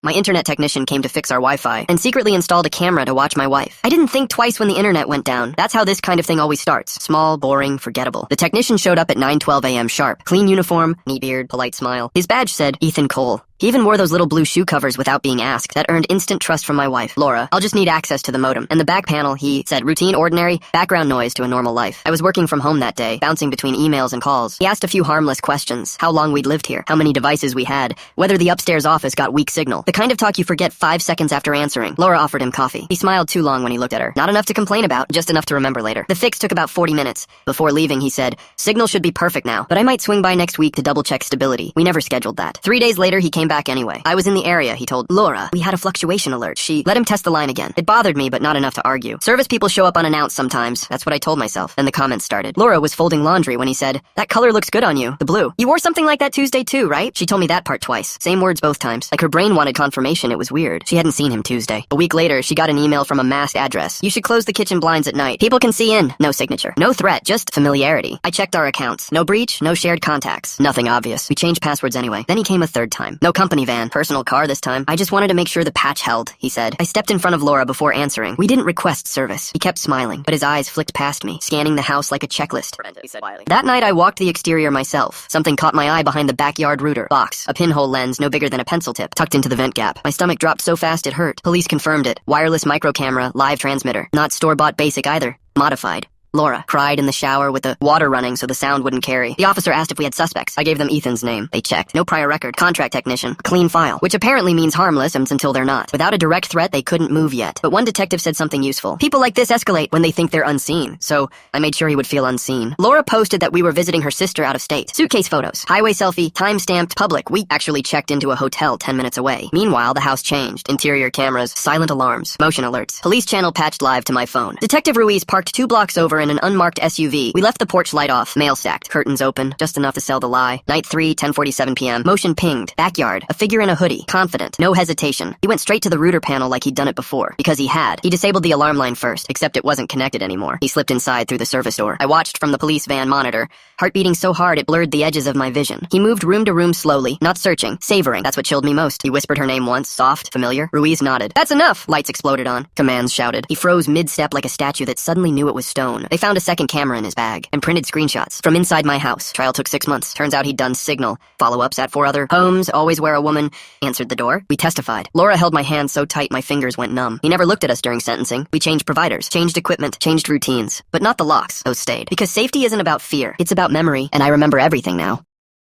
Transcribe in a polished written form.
My internet technician came to fix our Wi-Fi and secretly installed a camera to watch my wife. I didn't think twice when the internet went down. That's how this kind of thing always starts. Small, boring, forgettable. The technician showed up at 9:12 a.m. sharp. Clean uniform, neat beard, polite smile. His badge said, Ethan Cole. He even wore those little blue shoe covers without being asked. That earned instant trust from my wife. Laura, I'll just need access to the modem. And the back panel, he said, routine, ordinary, background noise to a normal life. I was working from home that day, bouncing between emails and calls. He asked a few harmless questions. How long we'd lived here, how many devices we had, whether the upstairs office got weak signal. The kind of talk you forget 5 seconds after answering. Laura offered him coffee. He smiled too long when he looked at her. Not enough to complain about, just enough to remember later. The fix took about 40 minutes. Before leaving, he said, signal should be perfect now, but I might swing by next week to double-check stability. We never scheduled that. 3 days later, he came back anyway. I was in the area, he told Laura. We had a fluctuation alert. She let him test the line again. It bothered me, but not enough to argue. Service people show up unannounced sometimes. That's what I told myself. Then the comments started. Laura was folding laundry when he said, that color looks good on you, the blue. You wore something like that Tuesday too, right? She told me that part twice. Same words both times. Like her brain wanted confirmation. It was weird. She hadn't seen him Tuesday. A week later, she got an email from a masked address. You should close the kitchen blinds at night. People can see in. No signature. No threat, just familiarity. I checked our accounts. No breach, no shared contacts. Nothing obvious. We changed passwords anyway. Then he came a third time. No company van. Personal car this time. I just wanted to make sure the patch held, he said. I stepped in front of Laura before answering. We didn't request service. He kept smiling, but his eyes flicked past me, scanning the house like a checklist. He said wildly. That night I walked the exterior myself. Something caught my eye behind the backyard router box. A pinhole lens no bigger than a pencil tip, tucked into the vent gap. My stomach dropped so fast it hurt. Police confirmed it. Wireless micro camera, live transmitter. Not store-bought basic either. Modified. Laura cried in the shower with the water running so the sound wouldn't carry. The officer asked if we had suspects. I gave them Ethan's name. They checked. No prior record. Contract technician. Clean file. Which apparently means harmless until they're not. Without a direct threat, they couldn't move yet. But one detective said something useful. People like this escalate when they think they're unseen. So I made sure he would feel unseen. Laura posted that we were visiting her sister out of state. Suitcase photos. Highway selfie. Time-stamped. Public. We actually checked into a hotel 10 minutes away. Meanwhile, the house changed. Interior cameras. Silent alarms. Motion alerts. Police channel patched live to my phone. Detective Ruiz parked 2 blocks over in an unmarked SUV. We left the porch light off, mail stacked, curtains open, just enough to sell the lie. Night 3, 10:47 p.m. Motion pinged. Backyard. A figure in a hoodie. Confident. No hesitation. He went straight to the router panel like he'd done it before. Because he had. He disabled the alarm line first, except it wasn't connected anymore. He slipped inside through the service door. I watched from the police van monitor, heart beating so hard it blurred the edges of my vision. He moved room to room slowly, not searching, savoring. That's what chilled me most. He whispered her name once, soft, familiar. Ruiz nodded. That's enough! Lights exploded on. Commands shouted. He froze mid-step like a statue that suddenly knew it was stone. They found a second camera in his bag and printed screenshots from inside my house. Trial took 6 months. Turns out he'd done signal. Follow-ups at 4 other homes, always where a woman answered the door. We testified. Laura held my hand so tight my fingers went numb. He never looked at us during sentencing. We changed providers, changed equipment, changed routines. But not the locks. Those stayed. Because safety isn't about fear. It's about memory, and I remember everything now.